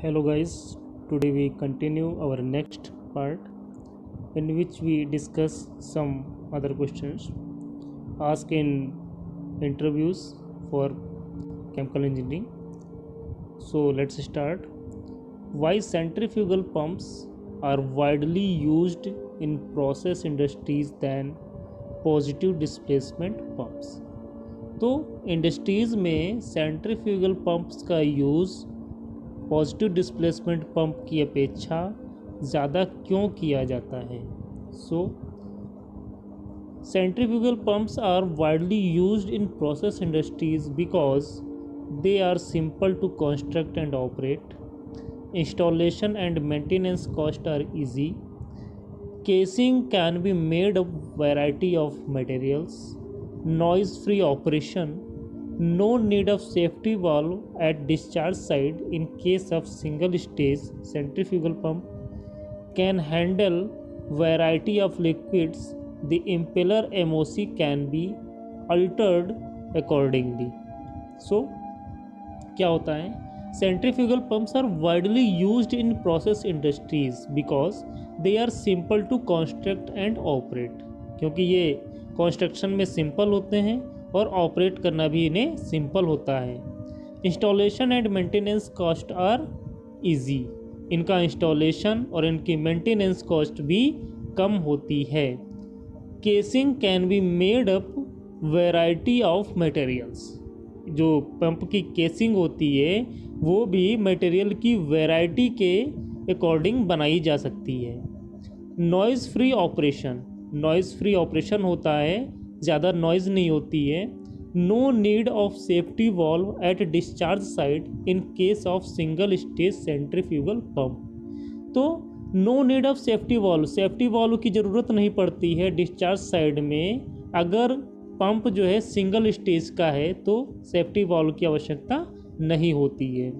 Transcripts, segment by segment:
Hello guys, today we continue our next part in which we discuss some other questions asked in interviews for chemical engineering. So let's start. Why centrifugal pumps are widely used in process industries than positive displacement pumps. तो industries में centrifugal pumps का use positive displacement pump की अपेक्षा ज़्यादा क्यों किया जाता है? Centrifugal pumps are widely used in process industries because they are simple to construct and operate, installation and maintenance cost are easy, casing can be made of variety of materials, noise free operation, no need of safety valve at discharge side in case of single stage centrifugal pump, can handle variety of liquids, the impeller MOC can be altered accordingly. So क्या होता है? Centrifugal pumps are widely used in process industries because they are simple to construct and operate. क्योंकि ये construction में simple होते हैं और operate करना भी इन्हें सिंपल होता है। Installation and maintenance cost are easy, इनका इंस्टॉलेशन और इनकी मेंटेनेंस कॉस्ट भी कम होती है। Casing can be made up variety of materials, जो पंप की केसिंग होती है वो भी मटेरियल की वैरायटी के अकॉर्डिंग बनाई जा सकती है। Noise free operation, noise free operation होता है, ज़्यादा नॉइज़ नहीं होती है। No need of safety valve at discharge side in case of single stage centrifugal pump. तो no need of safety valve की ज़रूरत नहीं पड़ती है डिस्चार्ज साइड में। अगर पंप जो है सिंगल स्टेज का है तो सेफ्टी वॉल्व की आवश्यकता नहीं होती है।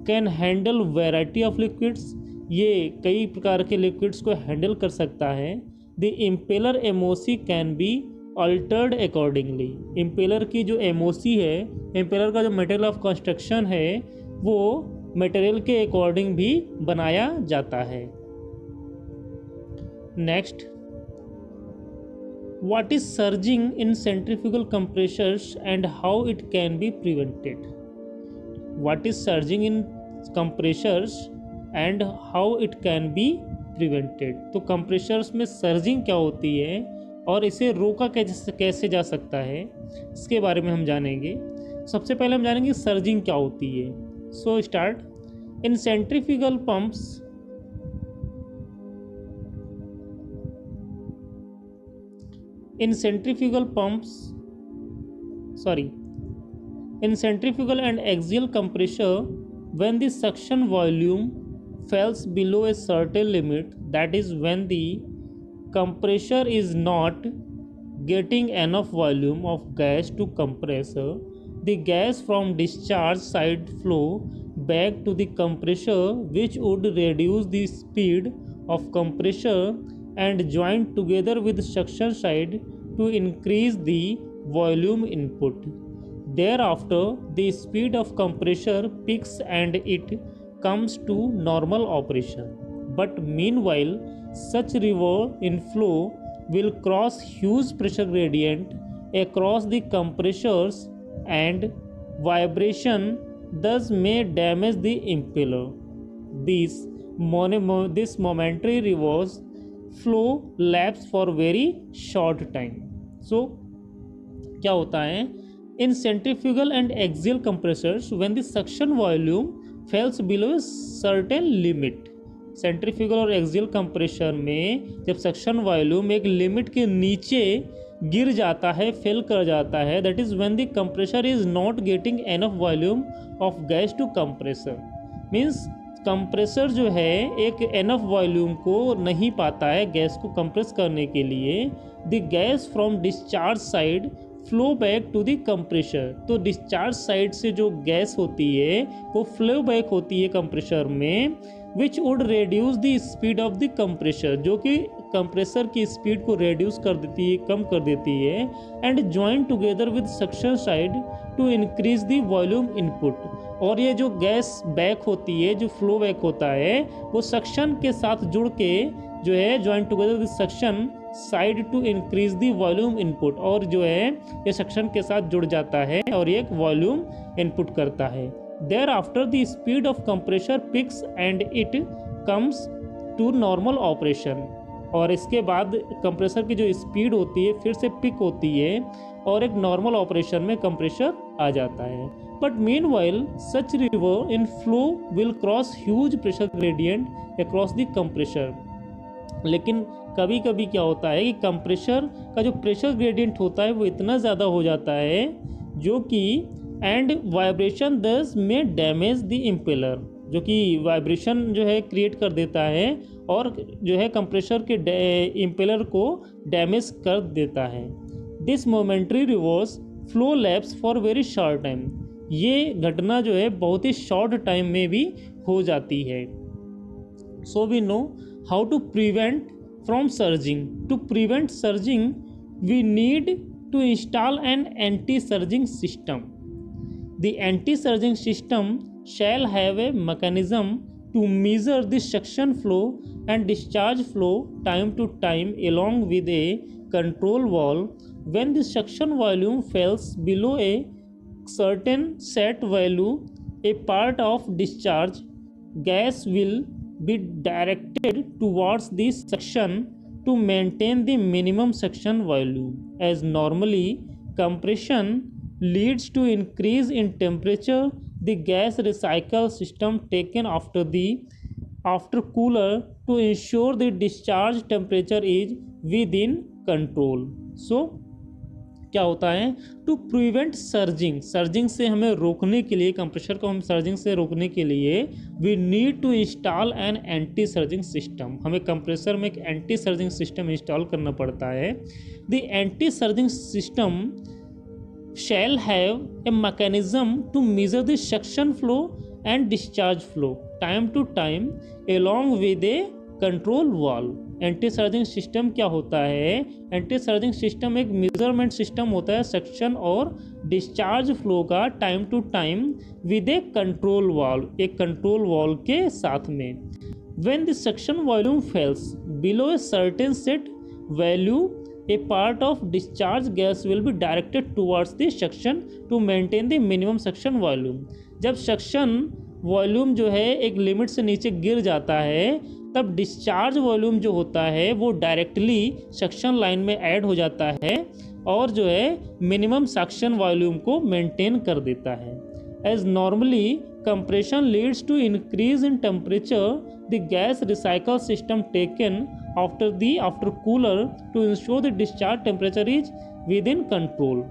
Can handle variety of liquids, ये कई प्रकार के लिक्विड्स को हैंडल कर सकता है। The impeller MOC can be altered accordingly, impeller की जो MOC है, इम्पेलर का जो मटेरियल ऑफ कंस्ट्रक्शन है वो मटेरियल के अकॉर्डिंग भी बनाया जाता है। Next, what is surging in centrifugal compressors and how it can be prevented? What is surging in compressors and how it can be prevented? तो compressors में सर्जिंग क्या होती है और इसे रोका कैसे जा सकता है, इसके बारे में हम जानेंगे। सबसे पहले हम जानेंगे सर्जिंग क्या होती है। So start. In centrifugal pumps in centrifugal and axial compressor, when the suction volume falls below a certain limit, that is when the compressor is not getting enough volume of gas to compress, the gas from discharge side flow back to the compressor, which would reduce the speed of compressor and join together with suction side to increase the volume input. Thereafter, the speed of compressor peaks and it comes to normal operation. But meanwhile, such river inflow will cross huge pressure gradient across the compressors and vibration thus may damage the impeller. This momentary reverse flow lapse for very short time. So क्या होता है? In centrifugal and axial compressors when the suction volume falls below certain limit, centrifugal और axial compressor में जब suction volume एक limit के नीचे गिर जाता है, फेल कर जाता है, that is when the compressor is not getting enough volume of gas to compressor. Means compressor जो है एक एनफ वॉल्यूम को नहीं पाता है गैस को कंप्रेस करने के लिए। The gas from discharge side flow back to the compressor, तो डिस्चार्ज साइड से जो गैस होती है वो फ्लो बैक होती है कंप्रेसर में, which would reduce the speed of the compressor, जो कि कंप्रेसर की स्पीड को रिड्यूस कर देती है, कम कर देती है, and join together with suction side to increase the volume input. और ये जो गैस बैक होती है, जो फ्लो बैक होता है, वो सक्शन के साथ जुड़ के जो है join together with suction side to increase the volume input, और जो है ये सक्शन के साथ जुड़ जाता है और ये एक वॉल्यूम इनपुट करता है। There after the speed of compressor picks and it comes to normal operation. और इसके बाद कंप्रेसर की जो स्पीड होती है फिर से पिक होती है और एक नॉर्मल ऑपरेशन में कंप्रेसर आ जाता है। But meanwhile such river in flow will cross huge pressure gradient across the compressor. लेकिन कभी कभी क्या होता है कि कंप्रेसर का जो प्रेशर ग्रेडियंट होता है वो इतना ज़्यादा हो जाता है जो कि एंड वाइब्रेशन दस में डैमेज द इम्पेलर, जो कि वाइब्रेशन जो है क्रिएट कर देता है और जो है कंप्रेसर के इम्पेलर को डैमेज कर देता है। This momentary reverse flow lapse for very short time. ये घटना जो है बहुत ही शॉर्ट टाइम में भी हो जाती है। So we know how to prevent from surging. To prevent surging, we need to install an anti-surging system. The anti-surging system shall have a mechanism to measure the suction flow and discharge flow time to time along with a control valve. When the suction volume falls below a certain set value, a part of discharge gas will be directed towards the suction to maintain the minimum suction value. As normally compression leads to increase in temperature, the gas recycle system taken after cooler to ensure the discharge temperature is within control. So क्या होता है, to prevent surging से हमें रोकने के लिए, compressor को हम सर्जिंग से रोकने के लिए we need to install an anti surging system. हमें कंप्रेसर में एक एंटी सर्जिंग सिस्टम इंस्टॉल करना पड़ता है। The anti surging system shall have a mechanism to measure the suction flow and discharge flow time to time along with a control valve. Anti surging system क्या होता है, anti surging system एक measurement system होता है suction और discharge flow का time to time with A control valve, एक control valve के साथ में। When the suction volume falls below a certain set value, a part of discharge gas will be directed towards the suction to maintain the minimum suction volume। जब suction volume जो है एक limit से नीचे गिर जाता है तब डिस्चार्ज वॉल्यूम जो होता है वो डायरेक्टली सक्शन लाइन में ऐड हो जाता है और जो है मिनिमम सक्शन वॉल्यूम को मेंटेन कर देता है। As normally compression leads to increase in temperature, the gas recycle system taken after cooler to ensure the discharge temperature is within control।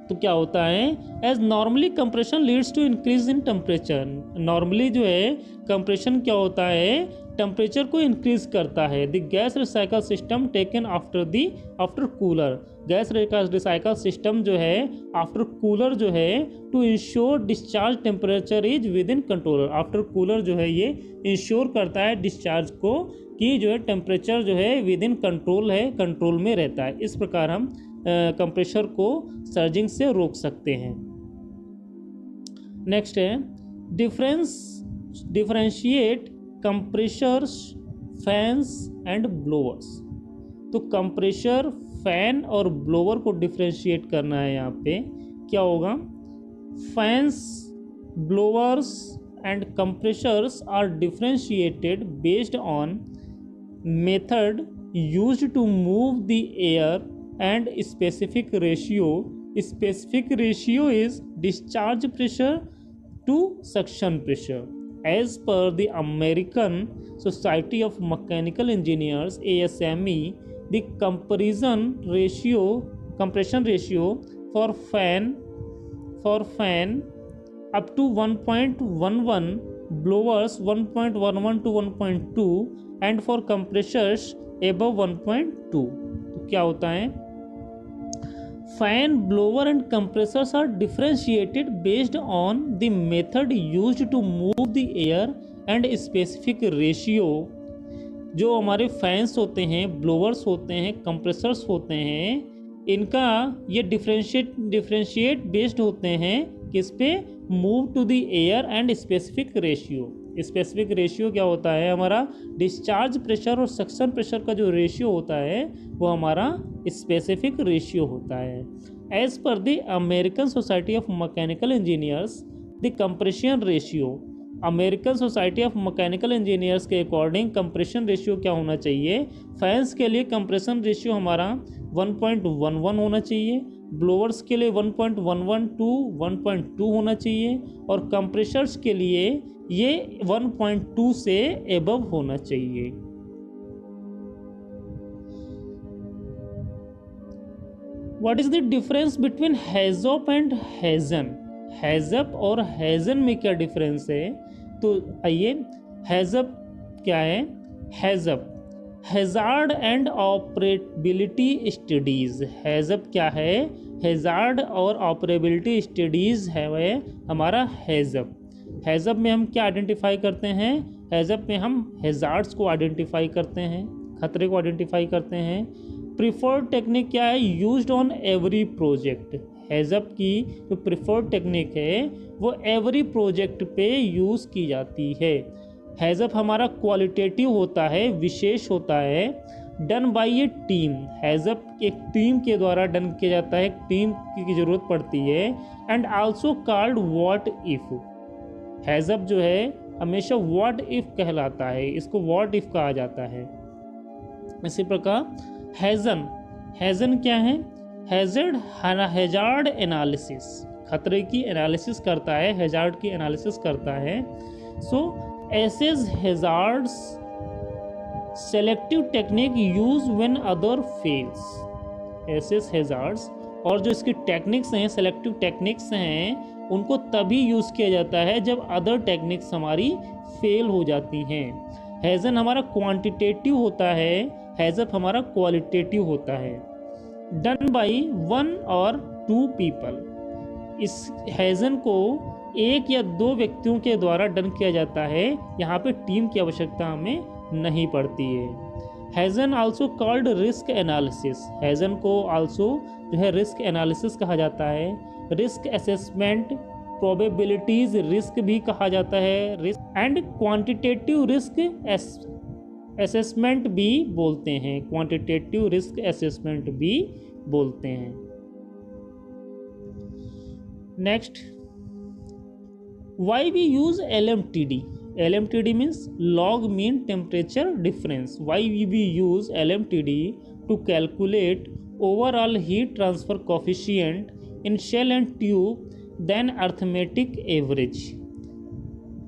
तो क्या होता है, as normally compression leads to increase in temperature. Normally जो है compression क्या होता है, temperature को इंक्रीज करता है। The gas recycle system taken after cooler, gas recycle system जो है आफ्टर कूलर जो है to ensure discharge temperature is within controller. After cooler जो है ये इंश्योर करता है डिस्चार्ज को कि जो है टेम्परेचर जो है विद इन कंट्रोल है, कंट्रोल में रहता है। इस प्रकार हम कंप्रेसर को सर्जिंग से रोक सकते हैं। नेक्स्ट है differentiate compressors, fans and blowers. तो कंप्रेसर, फैन और ब्लोअर को डिफरेंशिएट करना है। यहाँ पे क्या होगा, fans, blowers and compressors are differentiated based on method used to move the air and specific ratio is discharge pressure to suction pressure. As per the American Society of Mechanical Engineers ASME, the compression ratio for fan up to 1.11, blowers 1.11 to 1.2 and for compressors above 1.2। तो क्या होता है, fan, blower and compressors are differentiated based on the method used to move the air and specific ratio जो हमारे fans होते हैं, blowers होते हैं, कंप्रेसर्स होते हैं, इनका ये डिफरेंशिएट बेस्ड होते हैं किस पे, move to the air and specific ratio. Specific ratio क्या होता है, हमारा डिस्चार्ज प्रेशर और सक्शन प्रेशर का जो रेशियो होता है वो हमारा स्पेसिफिक रेशियो होता है। As per the American Society of Mechanical Engineers the compression ratio, American Society of Mechanical Engineers के अकॉर्डिंग कंप्रेशन रेशियो क्या होना चाहिए, फैंस के लिए कंप्रेशन रेशियो हमारा 1.11 होना चाहिए, ब्लोअर्स के लिए 1.11 टू 1.2 होना चाहिए, और कंप्रेशर्स के लिए ये 1.2 से एबव होना चाहिए। What is the difference between HAZOP and HAZAN, HAZOP और हेजन में क्या डिफरेंस है, तो आइए, हेजप क्या है, हेजप हैजार्ड एंड ऑपरेबिलिटी स्टडीज़, हेजप क्या है, हैजार्ड और ऑपरेबिलिटी स्टडीज़ है वह हमारा हेजप। हेजप में हम क्या आइडेंटिफाई करते हैं, हेजप में हम हैजार्ड्स को आइडेंटिफाई करते हैं, खतरे को आइडेंटिफाई करते हैं। प्रिफर्ड टेक्निक क्या है, यूज्ड ऑन एवरी प्रोजेक्ट, हेजप की जो प्रिफर्ड टेक्निक है वो एवरी प्रोजेक्ट पे यूज़ की जाती है। हेजप हमारा क्वालिटेटिव होता है, विशेष होता है, डन बाय ए टीम, हेजप एक टीम के द्वारा डन किया जाता है, एक टीम की ज़रूरत पड़ती है। And also called what if, HAZOP जो है हमेशा व्हाट इफ़ कहलाता है, इसको व्हाट इफ़ कहा जाता है। इसी प्रकार हेजन, हेजन क्या है, हैजार्ड एनालिसिस, खतरे की एनालिसिस करता है, हैजार्ड की एनालिसिस करता है। So assess hazards, selective technique use when other fails, assess hazards, और जो इसकी टेक्निक्स हैं, सेलेक्टिव टेक्निक्स हैं, उनको तभी यूज़ किया जाता है जब अदर टेक्निक्स हमारी फेल हो जाती हैं। हेजन हमारा क्वांटिटेटिव होता है, हेजप हमारा क्वालिटेटिव होता है। डन बाई 1 और 2 पीपल, इस हेजन को 1 या 2 व्यक्तियों के द्वारा डन किया जाता है, यहाँ पे टीम की आवश्यकता हमें नहीं पड़ती है। हेजन आल्सो कॉल्ड रिस्क एनालिसिस, हेजन को आल्सो जो है रिस्क एनालिसिस कहा जाता है, रिस्क असेसमेंट, प्रोबेबिलिटीज रिस्क भी कहा जाता है, risk and quantitative risk assessment भी बोलते हैं, क्वांटिटेटिव रिस्क असेसमेंट भी बोलते हैं। Next, why we use LMTD, LMTD means log mean temperature difference, why we use LMTD to calculate overall heat transfer coefficient in shell and tube then arithmetic average.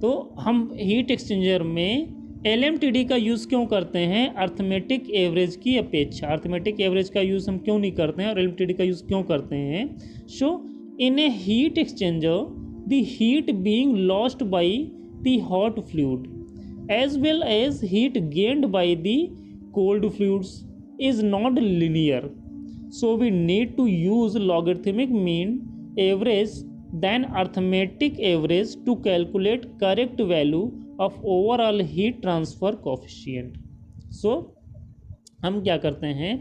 तो हम heat exchanger में LMTD का use क्यों करते हैं, arithmetic average की अपेक्षा, arithmetic average का यूज़ हम क्यों नहीं करते हैं और LMTD का यूज़ क्यों करते हैं। So in a heat exchanger the heat being lost by the hot fluid as well as heat gained by the cold fluids is not linear, so we need to use logarithmic mean average than arithmetic average to calculate correct value of overall heat transfer coefficient. So हम क्या करते हैं,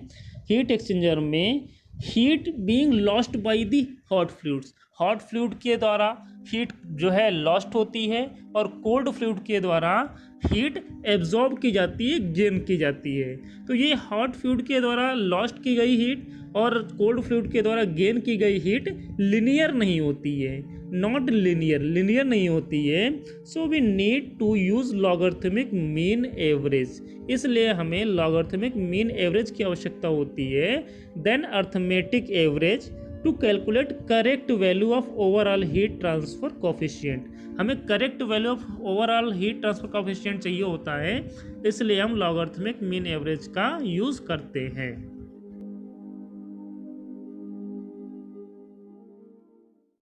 heat exchanger में heat being lost by the hot fluids, hot fluid के द्वारा heat जो है lost होती है और कोल्ड फ्लूइड के द्वारा हीट एब्जॉर्ब की जाती है, गेन की जाती है। तो ये हॉट फ्लूइड के द्वारा लॉस्ट की गई हीट और कोल्ड फ्लूइड के द्वारा गेन की गई हीट लिनियर नहीं होती है, नॉट लिनियर, लिनियर नहीं होती है। So we need to use logarithmic mean average, इसलिए हमें लॉगरिथमिक मीन एवरेज की आवश्यकता होती है than arithmetic average to calculate correct value of overall heat transfer coefficient. हमें correct value of overall heat transfer coefficient चाहिए होता है, इसलिए हम लॉगरिथमिक मीन एवरेज का यूज़ करते हैं।